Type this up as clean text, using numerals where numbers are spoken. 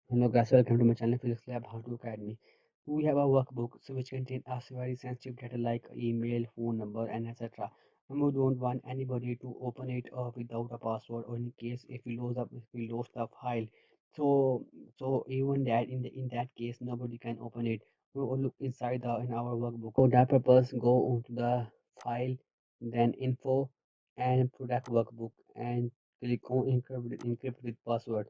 Hello guys, welcome to my channel Physics Lab How to Academy. We have a workbook which contains us very sensitive data like email, phone number, and etc. And we don't want anybody to open it without a password, or in case if we lose the file. So even that in that case nobody can open it. We will look inside the in our workbook. For that purpose, go onto the file, then info, and product workbook, and click on encrypt with password.